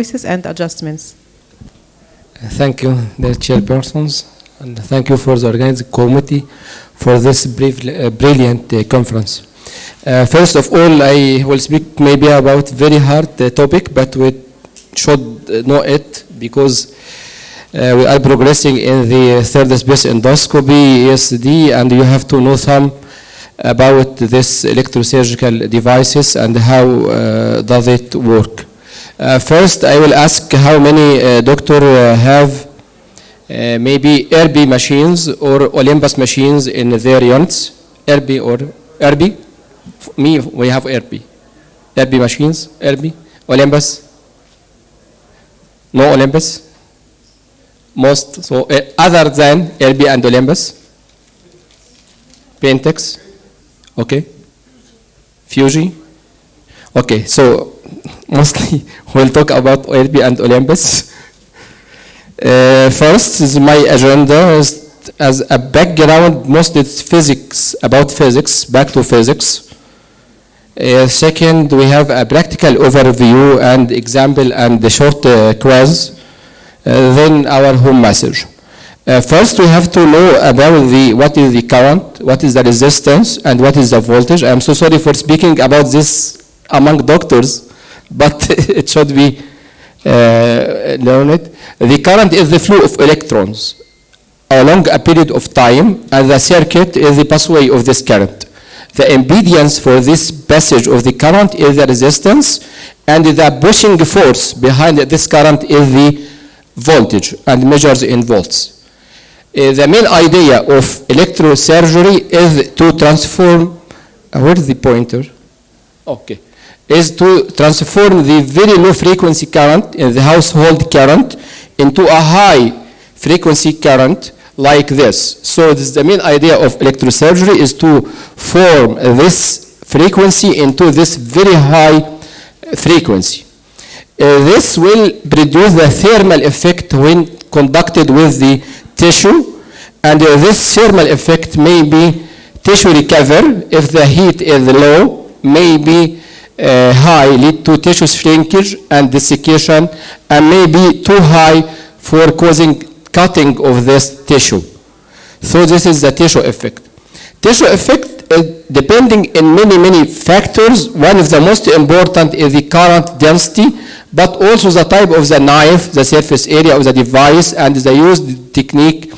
and adjustments. Thank you, the chairpersons, and thank you for the organizing committee for this brilliant conference. First of all, I will speak maybe about very hard topic, but we should know it because we are progressing in the third space endoscopy, ESD, and you have to know some about this electrosurgical devices and how does it work. First, I will ask how many doctors have maybe RB machines or Olympus machines in their units. RB or RB? Me, we have RB. RB machines, RB, Olympus. No Olympus? Most, so other than RB and Olympus? Pentex? Okay. Fuji? Okay, so mostly we'll talk about RB and Olympus. First is my agenda as a background, mostly it's physics, about physics, back to physics. Second, we have a practical overview and example and the short quiz. Then our home message. First, we have to know about what is the current, what is the resistance, and what is the voltage. I'm so sorry for speaking about this among doctors, but it should be learned. The current is the flow of electrons along a period of time, and the circuit is the pathway of this current. The impedance for this passage of the current is the resistance, and the pushing force behind this current is the voltage and measures in volts. The main idea of electrosurgery is to transform, where is the pointer? Okay. Is to transform the very low frequency current in the household current into a high frequency current like this. So this is the main idea of electrosurgery, is to form this frequency into this very high frequency. This will produce the thermal effect when conducted with the tissue, and this thermal effect may be tissue recover if the heat is low, may be high, lead to tissue shrinkage and desiccation, and may be too high for causing cutting of this tissue. So this is the tissue effect. Tissue effect is depending in many factors. One of the most important is the current density, but also the type of the knife, the surface area of the device, and the used technique.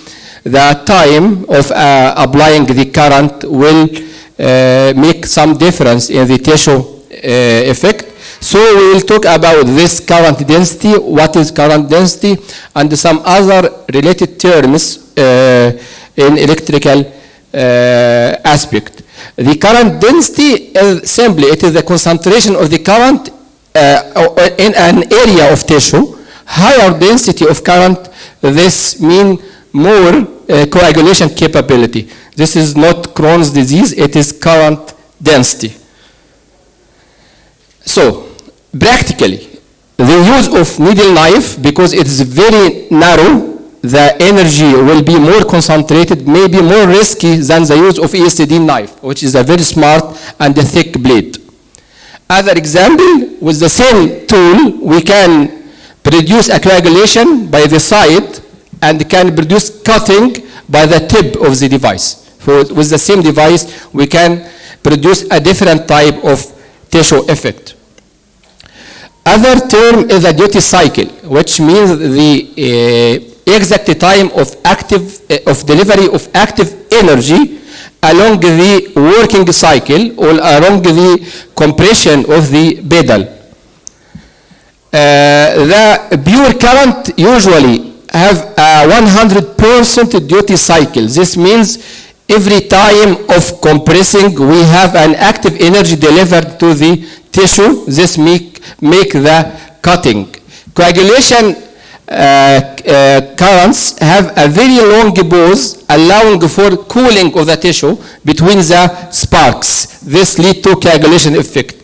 The time of applying the current will make some difference in the tissue effect. So we will talk about this current density, what is current density, and some other related terms in electrical aspect. The current density is simply, it is the concentration of the current in an area of tissue. Higher density of current, this means more coagulation capability. This is not Crohn's disease, it is current density. So, practically, the use of needle knife, because it is very narrow, the energy will be more concentrated, maybe more risky than the use of ESD knife, which is a very smart and a thick blade. Other example, with the same tool, we can produce a coagulation by the side and can produce cutting by the tip of the device. With the same device, we can produce a different type of tissue effect. Other term is the duty cycle, which means the exact time of delivery of active energy along the working cycle or along the compression of the pedal. The pure current usually have a 100% duty cycle. This means every time of compressing, we have an active energy delivered to the tissue. This make the cutting. Coagulation currents have a very long pause, allowing for cooling of the tissue between the sparks. This leads to coagulation effect.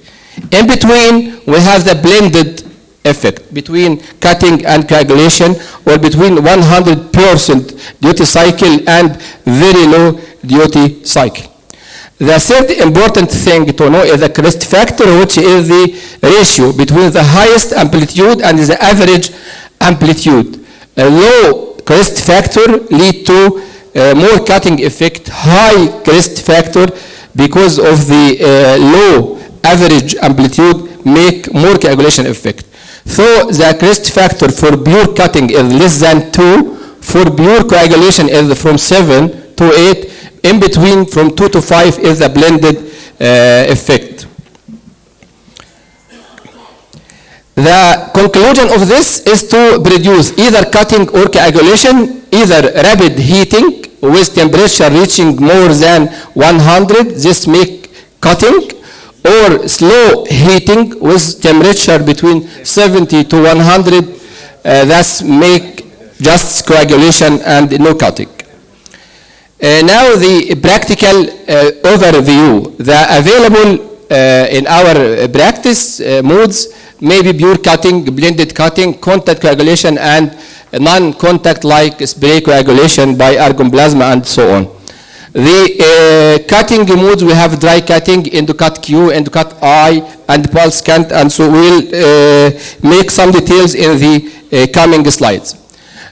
In between, we have the blended effect between cutting and coagulation, or between 100% duty cycle and very low duty cycle. The third important thing to know is the crest factor, which is the ratio between the highest amplitude and the average amplitude. A low crest factor lead to more cutting effect. High crest factor, because of the low average amplitude, make more coagulation effect. So the crest factor for pure cutting is less than 2. For pure coagulation is from 7 to 8. In between, from 2 to 5 is the blended effect. The conclusion of this is to produce either cutting or coagulation, either rapid heating with temperature reaching more than 100, this make cutting, or slow heating with temperature between 70 to 100, thus make just coagulation and no cutting. Now the practical overview. The available in our practice modes may be pure cutting, blended cutting, contact coagulation, and non-contact like spray coagulation by argon plasma and so on. The cutting modes, we have dry cutting, endocut Q, endocut I, and pulse count, and so we'll make some details in the coming slides.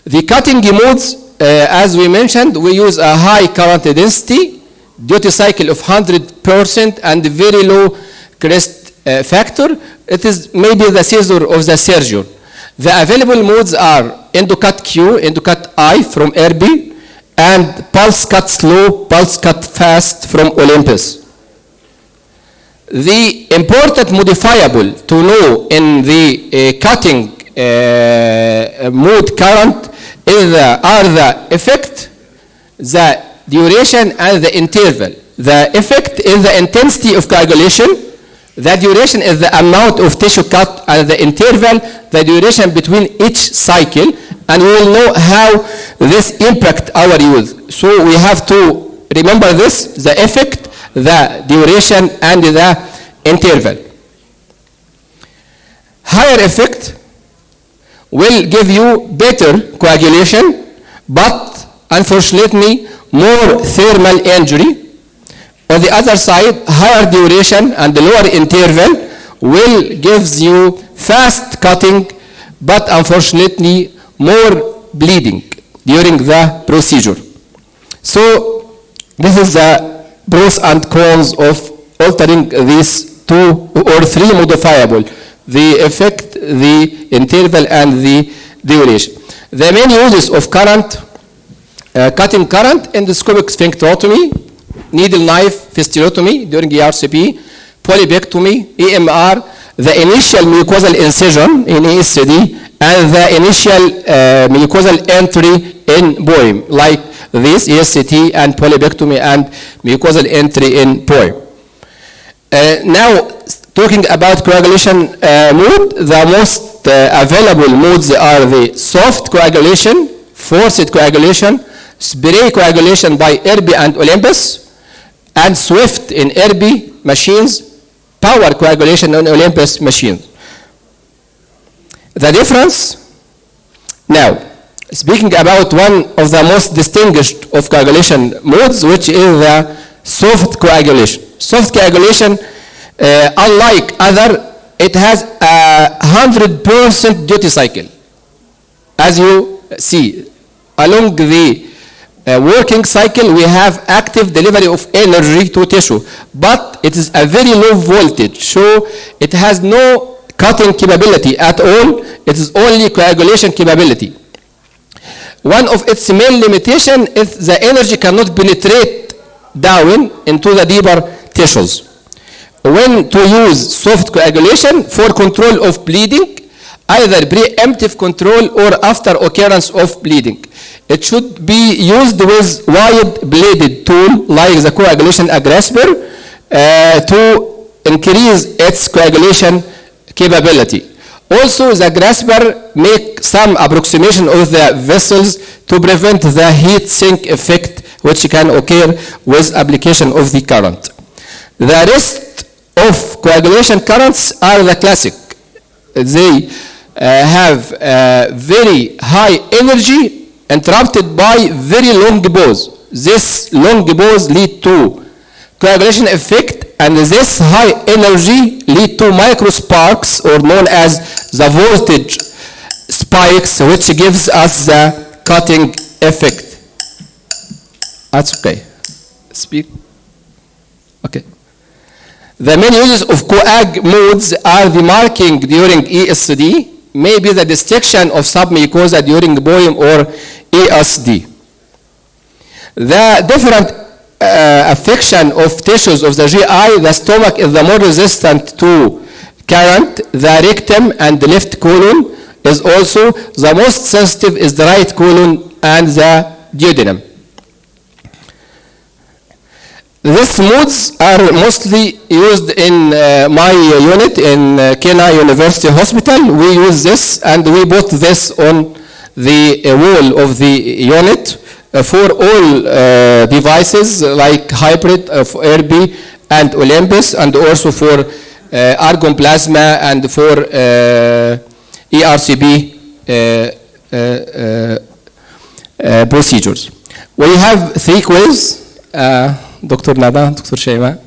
The cutting modes, as we mentioned, we use a high current density, duty cycle of 100%, and very low crest factor. It is maybe the scissor of the surgeon. The available modes are endocut Q, endocut I from RB, and pulse cut slow, pulse cut fast from Olympus. The important modifiable to know in the cutting mode current are the effect, the duration, and the interval. The effect is the intensity of coagulation. The duration is the amount of tissue cut, and the interval, the duration between each cycle. And we will know how this impact our use. So we have to remember this, the effect, the duration, and the interval. Higher effect will give you better coagulation, but unfortunately more thermal injury. On the other side, higher duration and lower interval will give you fast cutting, but unfortunately more bleeding during the procedure. So this is the pros and cons of altering these 2 or 3 modifiable: the effect, the interval, and the duration. The main uses of current, cutting current: endoscopic sphincterotomy, needle knife fistulotomy during ERCP, polypectomy, EMR, the initial mucosal incision in ESCD, and the initial mucosal entry in POEM, like this, ESCT and polypectomy and mucosal entry in POEM. Now, talking about coagulation mode, the most available modes are the soft coagulation, forced coagulation, spray coagulation by RB and Olympus, and swift in RB machines, power coagulation on Olympus machines. The difference, now, speaking about one of the most distinguished of coagulation modes, which is the soft coagulation. Soft coagulation, unlike other, it has a 100% duty cycle. As you see, along the working cycle, we have active delivery of energy to tissue, but it is a very low voltage, so it has no cutting capability at all. It is only coagulation capability. One of its main limitation is the energy cannot penetrate down into the deeper tissues. When to use soft coagulation for control of bleeding, either preemptive control or after occurrence of bleeding. It should be used with wide-bladed tool like the coagulation aggressor to increase its coagulation capability. Also, the grasper make some approximation of the vessels to prevent the heat sink effect which can occur with application of the current. The rest of coagulation currents are the classic. They have very high energy interrupted by very long pause. This long pause lead to coagulation effect, and this high energy lead to microsparks, or known as the voltage spikes, which gives us the cutting effect. That's okay. Speak. Okay. The main uses of coag modes are the marking during ESD, maybe the dissection of submucosa during BOEM or ESD. The different affection of tissues of the GI, the stomach is the more resistant to current, the rectum and the left colon is also the most sensitive is the right colon and the duodenum. These modes are mostly used in my unit in Kenya University Hospital. We use this and we put this on the wall of the unit for all devices like hybrid of RB and Olympus, and also for argon plasma and for ERCP procedures. We have 3 quizzes. Dr. Nada, Dr. Shema.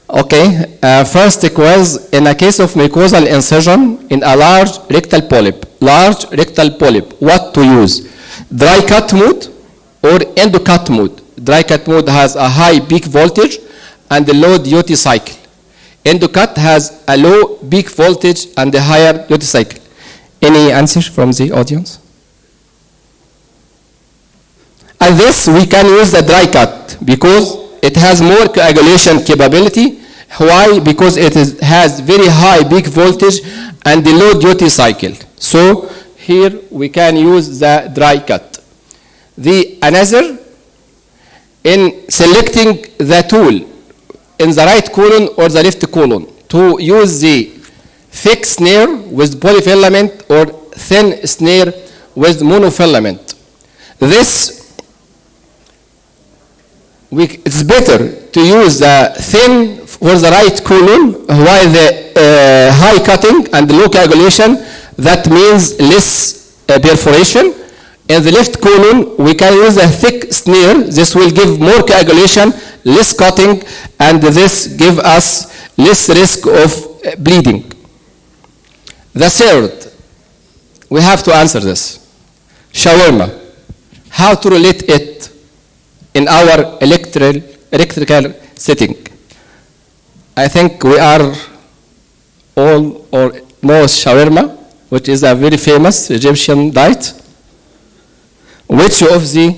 Okay, first quiz, in a case of mucosal incision in a large rectal polyp, what to use? Dry cut mode or endocut mode? Dry cut mode has a high peak voltage and a low duty cycle. Endocut has a low peak voltage and a higher duty cycle. Any answer from the audience? And this we can use the dry cut because it has more coagulation capability. Why? Because it has very high peak voltage and the low duty cycle. So here we can use the dry cut. The another, in selecting the tool in the right colon or the left colon, to use the thick snare with polyfilament or thin snare with monofilament. This it's better to use the thin for the right colon, while the high cutting and low coagulation, that means less perforation. In the left colon, we can use a thick snare. This will give more coagulation, less cutting, and this give us less risk of bleeding. The third, we have to answer this. Shawarma. How to relate it in our electrical setting? I think we are all or know shawarma, which is a very famous Egyptian diet. Which of the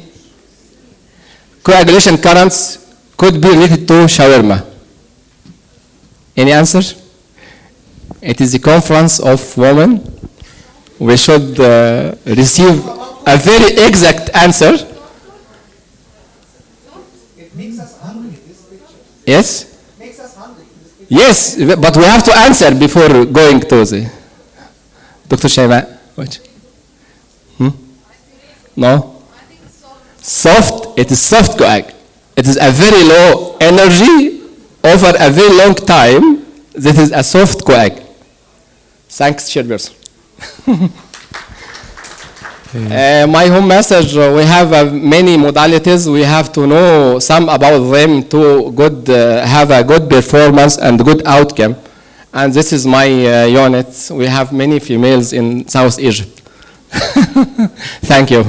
coagulation currents could be related to shawarma? Any answer? It is the conference of women. We should receive a very exact answer. Makes us hungry, this picture. Yes? Makes us hungry, this picture. Yes, but we have to answer before going to the... Dr. Shaima, what? No? Soft, it is soft coag. It is a very low energy over a very long time. This is a soft coag. Thanks, Chairperson. My home message, we have many modalities. We have to know some about them to have a good performance and good outcome. And this is my unit. We have many females in South Egypt. Thank you.